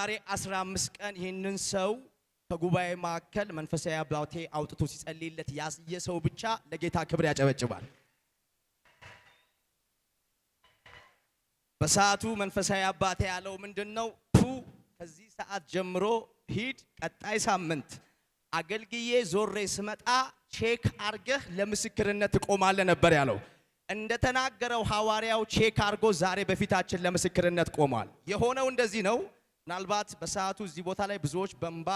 የዛሬ 15 ቀን ይህንን ሰው ከጉባኤ ማከል መንፈሳዊ አባቴ አውጥቶ ሲጸልይለት ያየ ሰው ብቻ ለጌታ ክብር ያጨበጭባል። በሰዓቱ መንፈሳዊ አባቴ ያለው ምንድነው? ከዚህ ሰዓት ጀምሮ ሂድ፣ ቀጣይ ሳምንት አገልግዬ ዞሬ ስመጣ ቼክ አርገህ ለምስክርነት ትቆማለህ ነበር ያለው። እንደተናገረው ሐዋርያው ቼክ አርጎ ዛሬ በፊታችን ለምስክርነት ቆሟል። የሆነው እንደዚህ ነው። ምናልባት በሰዓቱ እዚህ ቦታ ላይ ብዙዎች በእንባ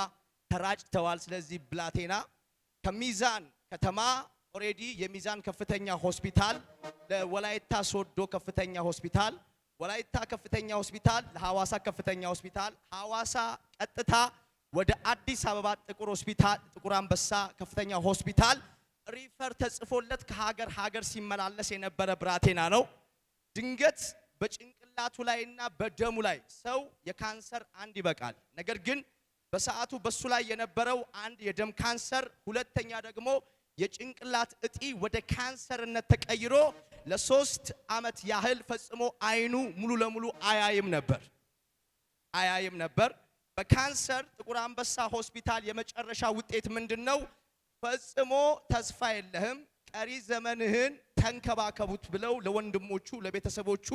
ተራጭተዋል። ስለዚህ ብላቴና ከሚዛን ከተማ ኦሬዲ የሚዛን ከፍተኛ ሆስፒታል ለወላይታ ሶዶ ከፍተኛ ሆስፒታል፣ ወላይታ ከፍተኛ ሆስፒታል ለሐዋሳ ከፍተኛ ሆስፒታል፣ ሐዋሳ ቀጥታ ወደ አዲስ አበባ ጥቁር ሆስፒታል ጥቁር አንበሳ ከፍተኛ ሆስፒታል ሪፈር ተጽፎለት ከሀገር ሲመላለስ የነበረ ብላቴና ነው። ድንገት በጭንቅላቱ ላይና በደሙ ላይ ሰው የካንሰር አንድ ይበቃል። ነገር ግን በሰዓቱ በሱ ላይ የነበረው አንድ የደም ካንሰር፣ ሁለተኛ ደግሞ የጭንቅላት እጢ ወደ ካንሰርነት ተቀይሮ ለ3 ዓመት ያህል ፈጽሞ አይኑ ሙሉ ለሙሉ አያይም ነበር። በካንሰር ጥቁር አንበሳ ሆስፒታል የመጨረሻ ውጤት ምንድነው? ፈጽሞ ተስፋ የለህም፣ ቀሪ ዘመንህን ተንከባከቡት ብለው ለወንድሞቹ ለቤተሰቦቹ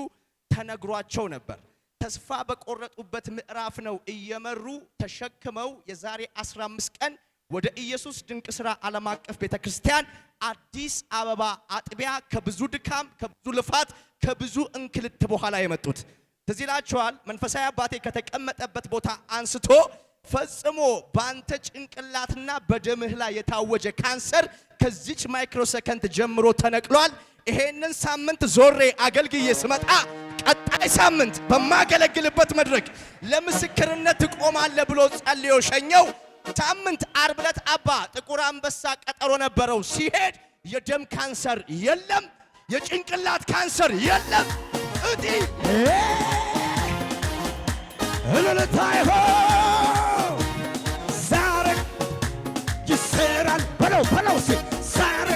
ተነግሯቸው ነበር። ተስፋ በቆረጡበት ምዕራፍ ነው እየመሩ ተሸክመው የዛሬ 15 ቀን ወደ ኢየሱስ ድንቅ ሥራ ዓለም አቀፍ ቤተክርስቲያን አዲስ አበባ አጥቢያ ከብዙ ድካም፣ ከብዙ ልፋት፣ ከብዙ እንክልት በኋላ የመጡት ትዝ ይላችኋል። መንፈሳዊ አባቴ ከተቀመጠበት ቦታ አንስቶ ፈጽሞ ባንተ ጭንቅላትና በደምህ ላይ የታወጀ ካንሰር ከዚች ማይክሮ ሰከንድ ጀምሮ ተነቅሏል። ይሄንን ሳምንት ዞሬ አገልግዬ ስመጣ ቀጣይ ሳምንት በማገለግልበት መድረክ ለምስክርነት ትቆማለህ ብሎ ጸልዮ ሸኘው። ሳምንት ዓርብ ዕለት አባ ጥቁር አንበሳ ቀጠሮ ነበረው። ሲሄድ የደም ካንሰር የለም፣ የጭንቅላት ካንሰር የለም። እዲ እልልታይሆ ዛሬ ይሰራል በለው ዛሬ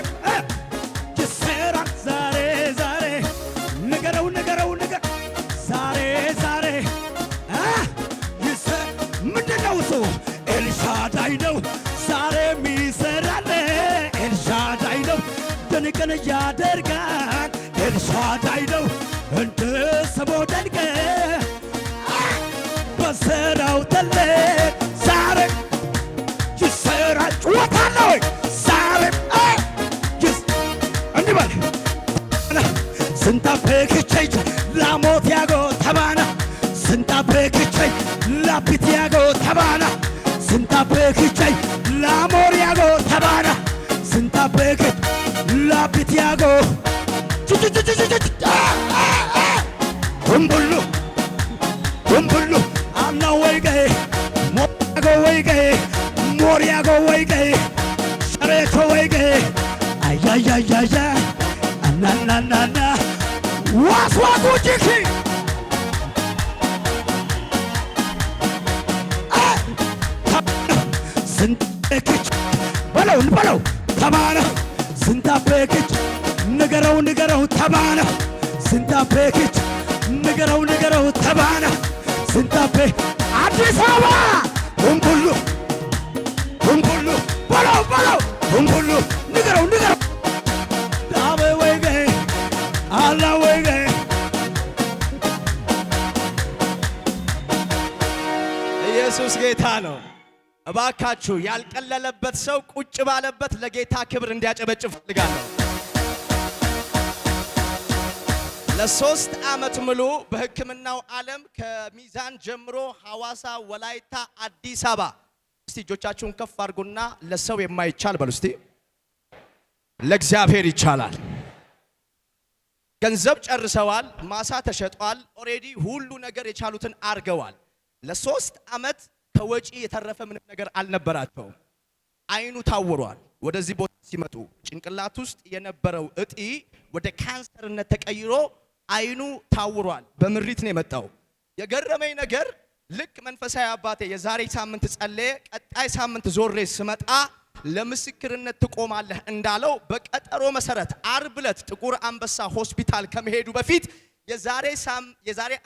ይሰራል። ዛሬ ንገረው ዛሬ ምንድነው እሱ? ኤልሻዳይ ነው ዛሬም ይሰራል። ኤልሻዳይ ነው ድንቅን ያደርጋል። ኤልሻዳይ ነው እንደ ስሙ ድንቅ በሥራው ትልቅ ዛሬ ይሰራል። ጭወታለሁ ዛሬ እንዲህ በል ስንታበክቸይ ላሞት ያጎ ተባና ስንታበክቸይ ላቢት ያጎ ተባና ስንታበክቸይ ላሞር ያጎ ተባና ስንታበክ ላቢት ያጎ ሁምቡሉ አምና ወይገ ሞሪያጎ ወይገ ሸሬቶ ወይገ አያያያያ አናናናና ዋስዋጉጅኪ ስንታበክች በለው ተባነ ስንታበክች ንገረው ተባነ ስንታበክች ንገረው ተባነ ስንታበ አዲስ አበባ ሁምቡሉ በለው ሁምቡሉ ንገረው ዳበ ወይገ አላ ወይገ ኢየሱስ ጌታ ነው። እባካችሁ ያልቀለለበት ሰው ቁጭ ባለበት ለጌታ ክብር እንዲያጨበጭብ ፈልጋለሁ። ለ3 ዓመት ሙሉ በሕክምናው ዓለም ከሚዛን ጀምሮ ሐዋሳ፣ ወላይታ፣ አዲስ አበባ እስቲ እጆቻችሁን ከፍ አድርጉና ለሰው የማይቻል በሉ እስቲ ለእግዚአብሔር ይቻላል። ገንዘብ ጨርሰዋል፣ ማሳ ተሸጧል፣ ኦሬዲ ሁሉ ነገር የቻሉትን አርገዋል። ለ3 ዓመት ከወጪ የተረፈ ምንም ነገር አልነበራቸውም። አይኑ ታውሯል። ወደዚህ ቦታ ሲመጡ ጭንቅላት ውስጥ የነበረው እጢ ወደ ካንሰርነት ተቀይሮ አይኑ ታውሯል። በምሪት ነው የመጣው። የገረመኝ ነገር ልክ መንፈሳዊ አባቴ የዛሬ ሳምንት ጸለየ፣ ቀጣይ ሳምንት ዞሬ ስመጣ ለምስክርነት ትቆማለህ እንዳለው በቀጠሮ መሰረት ዓርብ ዕለት ጥቁር አንበሳ ሆስፒታል ከመሄዱ በፊት የዛሬ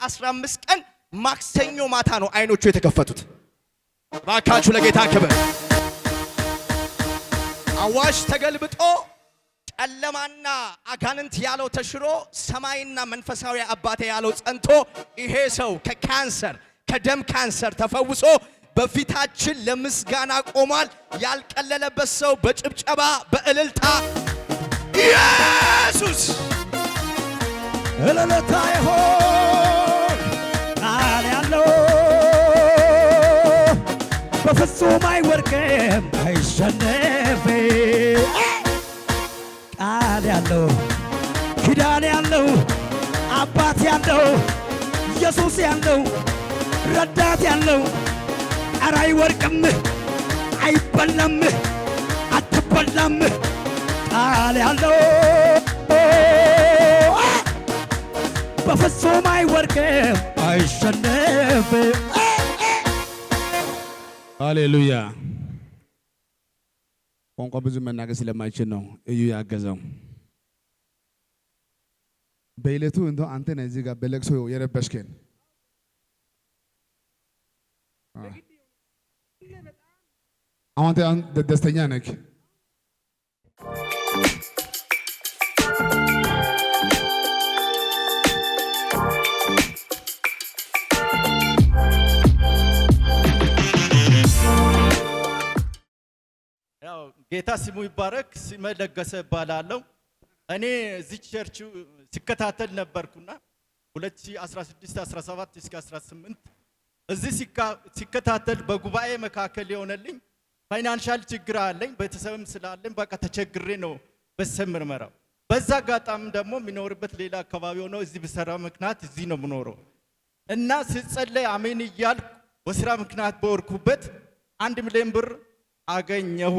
15 ቀን ማክሰኞ ማታ ነው አይኖቹ የተከፈቱት። ባካችሁ ለጌታ ክብር። አዋጅ ተገልብጦ ጨለማና አጋንንት ያለው ተሽሮ ሰማይና መንፈሳዊ አባቴ ያለው ጸንቶ ይሄ ሰው ከካንሰር ከደም ካንሰር ተፈውሶ በፊታችን ለምስጋና ቆሟል። ያልቀለለበት ሰው በጭብጨባ በእልልታ ኢየሱስ እልልታ ይሆን ቃል ያለው በፍጹም አይወርቅም አይሸነፍ ቃል ያለው ኪዳን ያለው አባት ያለው ኢየሱስ ያለው ረዳት ያለው ኧረ አይወርቅም አይበላም አትበላም ቃል ያለው በፍጹም አይወርቅም አይሸነፍም። ሃሌሉያ። ቋንቋ ብዙ መናገር ስለማይችል ነው እዩ ያገዘው። በዕለቱ እንደው አንተ ነህ እዚህ ጋር በለቅሶ የረበሽከን። አሁን ደስተኛ ነህ? ጌታ ስሙ ይባረክ። ስሜ ለገሰ እባላለሁ። እኔ እዚህ ቸርች ሲከታተል ነበርኩና 2016 17 እስከ 18 እዚህ ሲከታተል በጉባኤ መካከል የሆነልኝ ፋይናንሻል ችግር አለኝ፣ ቤተሰብም ስላለኝ በቃ ተቸግሬ ነው በሰም ምርመራው። በዛ አጋጣሚ ደግሞ የሚኖርበት ሌላ አካባቢ ሆኖ እዚህ በሰራ ምክንያት እዚህ ነው የምኖረው እና ስጸለይ አሜን እያልኩ በስራ ምክንያት በወርኩበት 1 ሚሊዮን ብር አገኘሁ።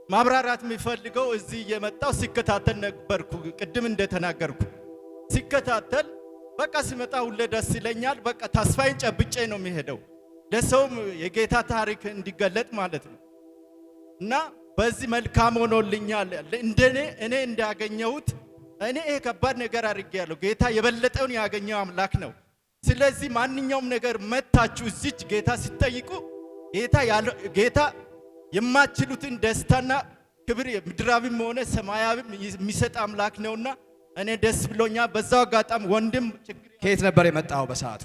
ማብራራት የሚፈልገው እዚህ የመጣው ሲከታተል ነበርኩ። ቅድም እንደተናገርኩ ሲከታተል በቃ ሲመጣ ሁሌ ደስ ይለኛል። በቃ ተስፋዬን ጨብጬ ነው የሚሄደው ለሰውም የጌታ ታሪክ እንዲገለጥ ማለት ነው እና በዚህ መልካም ሆኖልኛል። እኔ እንዳገኘሁት እኔ ይሄ ከባድ ነገር አድርጌያለሁ። ጌታ የበለጠውን ያገኘው አምላክ ነው። ስለዚህ ማንኛውም ነገር መታችሁ እዚች ጌታ ሲጠይቁ ጌታ የማትችሉትን ደስታና ክብር ምድራዊም ሆነ ሰማያዊም የሚሰጥ አምላክ ነውና እኔ ደስ ብሎኛል። በዛው አጋጣሚ ወንድም ከየት ነበር የመጣው በሰዓቱ?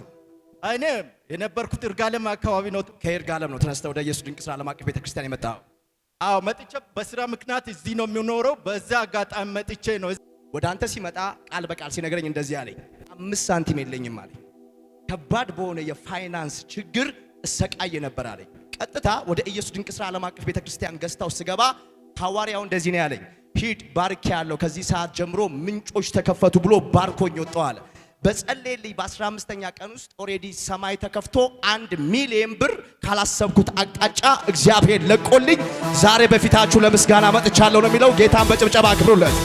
እኔ የነበርኩት ይርጋለም አካባቢ ነው። ከይርጋለም ነው ተነስተው ወደ ኢየሱስ ድንቅ ስራ ዓለም አቀፍ ቤተክርስቲያን የመጣው? አዎ መጥቼ በስራ ምክንያት እዚህ ነው የሚኖረው። በዛ አጋጣሚ መጥቼ ነው። ወደ አንተ ሲመጣ ቃል በቃል ሲነግረኝ እንደዚህ አለኝ፣ 5 ሳንቲም የለኝም አለኝ። ከባድ በሆነ የፋይናንስ ችግር እሰቃይ ነበር አለኝ። ቀጥታ ወደ ኢየሱስ ድንቅ ስራ ዓለም አቀፍ ቤተክርስቲያን ገዝታው ስገባ ሐዋርያው እንደዚህ ነው ያለኝ፣ ሂድ ባርክ ያለው ከዚህ ሰዓት ጀምሮ ምንጮች ተከፈቱ ብሎ ባርኮኝ ወጣው አለ። በጸለይልኝ በ15ኛ ቀን ውስጥ ኦሬዲ ሰማይ ተከፍቶ 1 ሚሊዮን ብር ካላሰብኩት አቅጣጫ እግዚአብሔር ለቆልኝ ዛሬ በፊታችሁ ለምስጋና መጥቻለሁ ነው የሚለው። ጌታን በጭብጨባ አክብሩለት።